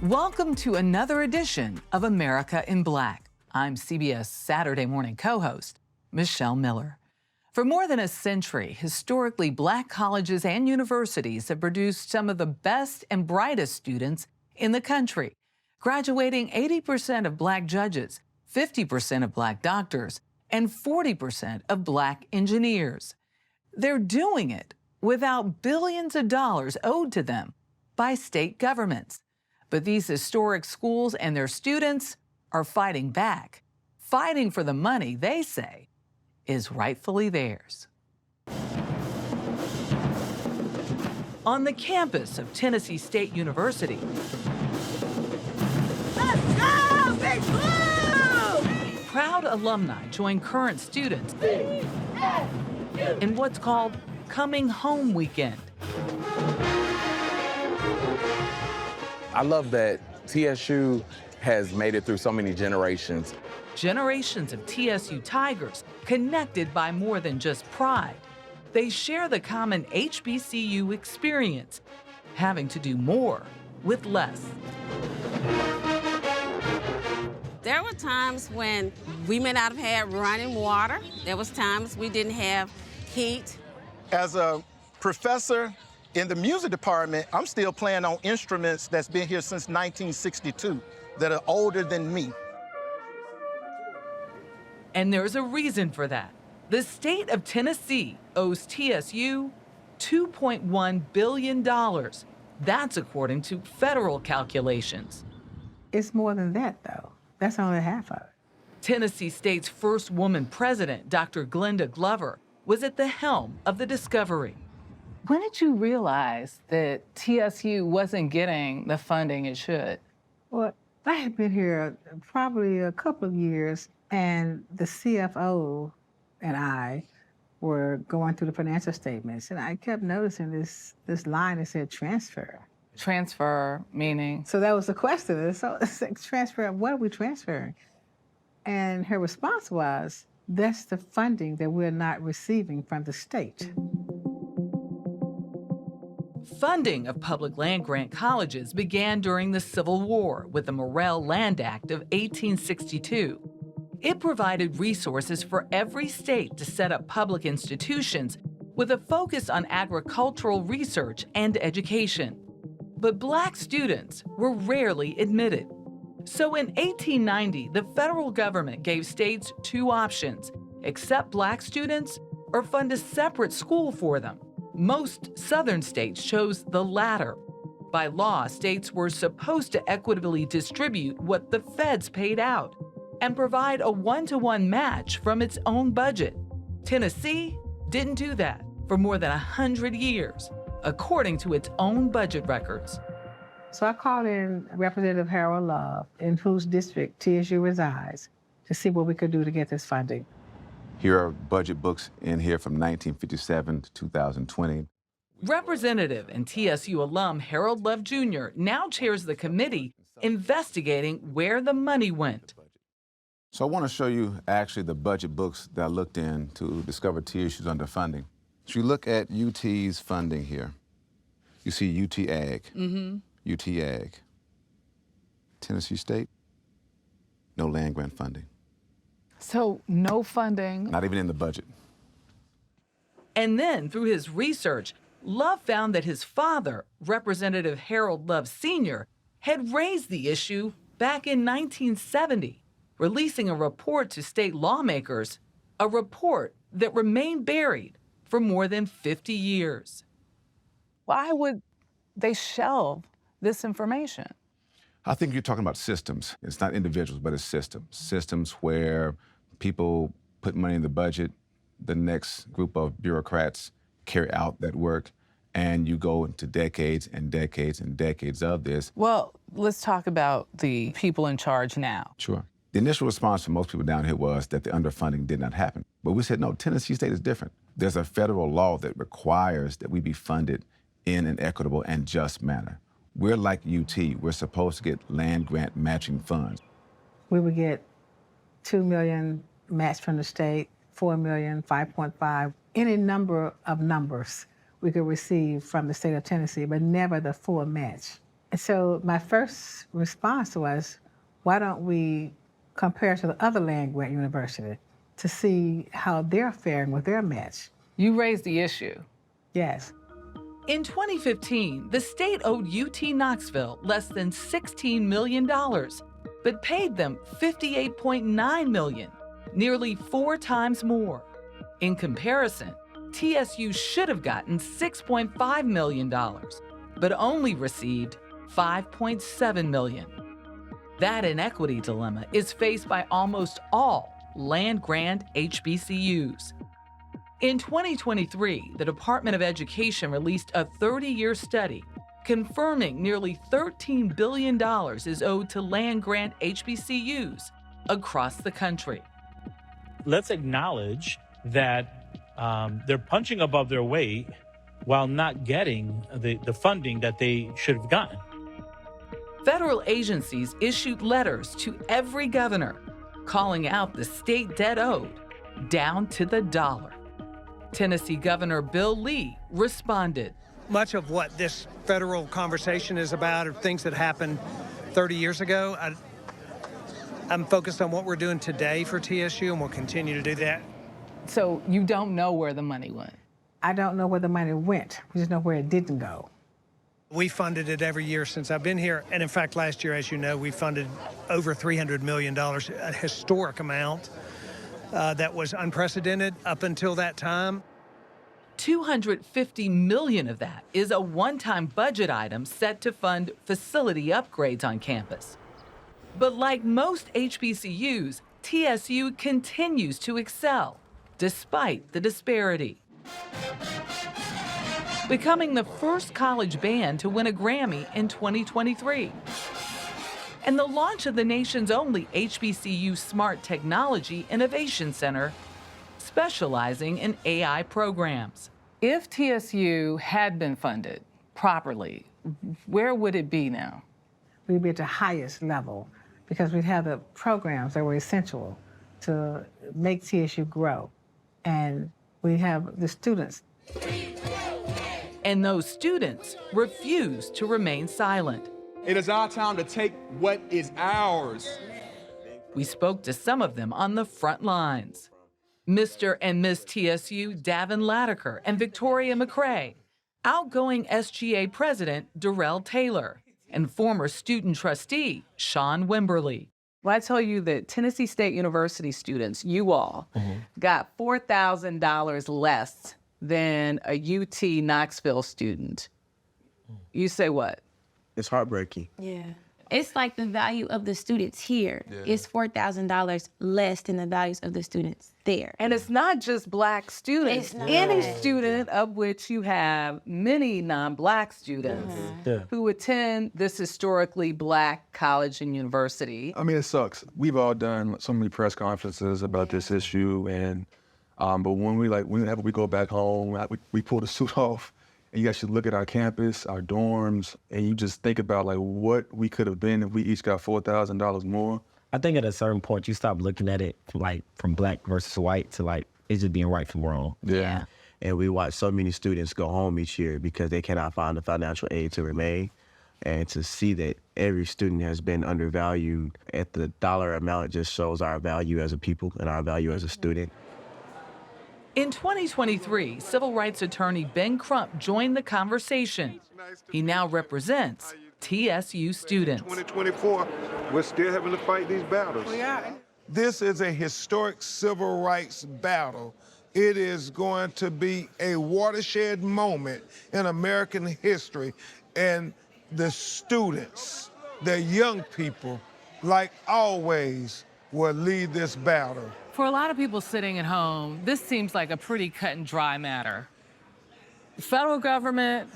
Welcome to another edition of America in Black. I'm CBS Saturday Morning co-host Michelle Miller. For more than a century, historically Black colleges and universities have produced some of the best and brightest students in the country, graduating 80% of Black judges, 50% of Black doctors, and 40% of Black engineers. They're doing it without billions of dollars owed to them by state governments. But these historic schools and their students are fighting back, fighting for the money they say is rightfully theirs. On the campus of Tennessee State University, let's go, Big Blue! Proud alumni join current students in what's called Coming Home Weekend. I love that TSU has made it through so many generations. Generations of TSU Tigers connected by more than just pride. They share the common HBCU experience, having to do more with less. There were times when we may not have had running water. There was times we didn't have heat. As a professor in the music department, I'm still playing on instruments that's been here since 1962 that are older than me. And there's a reason for that. The state of Tennessee owes TSU $2.1 billion. That's according to federal calculations. It's more than that, though. That's only half of it. Tennessee State's first woman president, Dr. Glenda Glover, was at the helm of the discovery. When did you realize that TSU wasn't getting the funding it should? Well, I had been here probably a couple of years, and the CFO and I were going through the financial statements, and I kept noticing this line that said transfer. Transfer, meaning? So that was the question. So it's like, transfer, what are we transferring? And her response was, that's the funding that we're not receiving from the state. Funding of public land-grant colleges began during the Civil War with the Morrill Land Act of 1862. It provided resources for every state to set up public institutions with a focus on agricultural research and education. But Black students were rarely admitted. So in 1890, the federal government gave states two options: accept Black students or fund a separate school for them. Most Southern states chose the latter. By law, states were supposed to equitably distribute what the feds paid out and provide a one-to-one match from its own budget. Tennessee didn't do that for more than 100 years, according to its own budget records. So I called in Representative Harold Love, in whose district TSU resides, to see what we could do to get this funding. Here are budget books in here from 1957 to 2020. Representative and TSU alum Harold Love Jr. now chairs the committee investigating where the money went. So I want to show you actually the budget books that I looked in to discover TSU's underfunding. So you look at UT's funding here. You see UT Ag, UT Ag. Tennessee State, no land grant funding. So no funding. Not even in the budget. And then through his research, Love found that his father, Representative Harold Love Sr., had raised the issue back in 1970, releasing a report to state lawmakers, a report that remained buried for more than 50 years. Why would they shelve this information? I think you're talking about systems. It's not individuals, but it's systems. Systems where people put money in the budget, the next group of bureaucrats carry out that work, and you go into decades and decades and decades of this. Well, let's talk about the people in charge now. Sure. The initial response from most people down here was that the underfunding did not happen. But we said, no, Tennessee State is different. There's a federal law that requires that we be funded in an equitable and just manner. We're like UT. We're supposed to get land grant matching funds. We would get $2 million matched from the state, $4 million, 5.5, any number of numbers we could receive from the state of Tennessee, but never the full match. And so my first response was, why don't we compare to the other land-grant university to see how they're faring with their match? You raised the issue. Yes. In 2015, the state owed UT Knoxville less than $16 million, but paid them $58.9 million, nearly 4 times more. In comparison, TSU should have gotten $6.5 million, but only received $5.7 million. That inequity dilemma is faced by almost all land-grant HBCUs. In 2023, the Department of Education released a 30-year study confirming nearly $13 billion is owed to land-grant HBCUs across the country. Let's acknowledge that they're punching above their weight while not getting the funding that they should have gotten. Federal agencies issued letters to every governor calling out the state debt owed down to the dollar. Tennessee Governor Bill Lee responded. Much of what this federal conversation is about are things that happened 30 years ago. I'm focused on what we're doing today for TSU, and we'll continue to do that. So you don't know where the money went? I don't know where the money went. We just know where it didn't go. We funded it every year since I've been here. And in fact, last year, as you know, we funded over $300 million, a historic amount that was unprecedented up until that time. $250 million of that is a one-time budget item set to fund facility upgrades on campus. But like most HBCUs, TSU continues to excel despite the disparity. Becoming the first college band to win a Grammy in 2023. And the launch of the nation's only HBCU Smart Technology Innovation Center, specializing in AI programs. If TSU had been funded properly, where would it be now? We'd be at the highest level because we'd have the programs that were essential to make TSU grow. And we have the students. And those students refuse to remain silent. It is our time to take what is ours. We spoke to some of them on the front lines. Mr. and Miss TSU Davin Latiker and Victoria McCrae, outgoing SGA President Darrell Taylor, and former student trustee Sean Wimberly. Well, I tell you that Tennessee State University students, you all, got $4,000 less than a UT Knoxville student. You say what? It's heartbreaking. Yeah. It's like the value of the students here is $4,000 less than the values of the students there. And it's not just Black students. It's not. Any student, of which you have many non-Black students who attend this historically Black college and university. I mean, it sucks. We've all done so many press conferences about this issue, and but when whenever we go back home, we pull the suit off. And you actually look at our campus, our dorms, and you just think about like what we could have been if we each got $4,000 more. I think at a certain point you stop looking at it from Black versus white to like it's just being right from wrong. Yeah. And we watch so many students go home each year because they cannot find the financial aid to remain. And to see that every student has been undervalued at the dollar amount, it just shows our value as a people and our value as a student. In 2023, civil rights attorney Ben Crump joined the conversation. He now represents TSU students. 2024, we're still having to fight these battles. This is a historic civil rights battle. It is going to be a watershed moment in American history. And the students, the young people, like always, will lead this battle. For a lot of people sitting at home, this seems like a pretty cut and dry matter. The federal government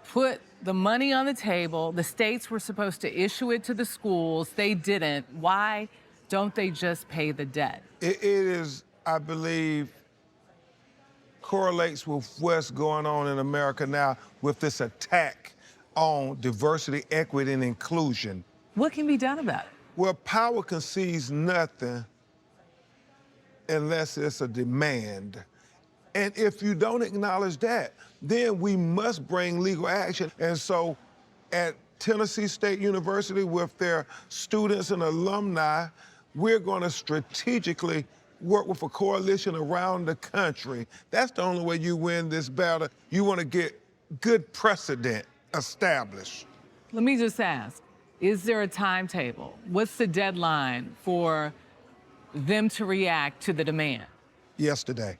put the money on the table. The states were supposed to issue it to the schools. They didn't. Why don't they just pay the debt? It is, I believe, correlates with what's going on in America now with this attack on diversity, equity, and inclusion. What can be done about it? Well, power concedes nothing unless it's a demand. And if you don't acknowledge that, then we must bring legal action. And so at Tennessee State University, with their students and alumni, we're going to strategically work with a coalition around the country. That's the only way you win this battle. You want to get good precedent established. Let me just ask, is there a timetable? What's the deadline for them to react to the demand? Yesterday.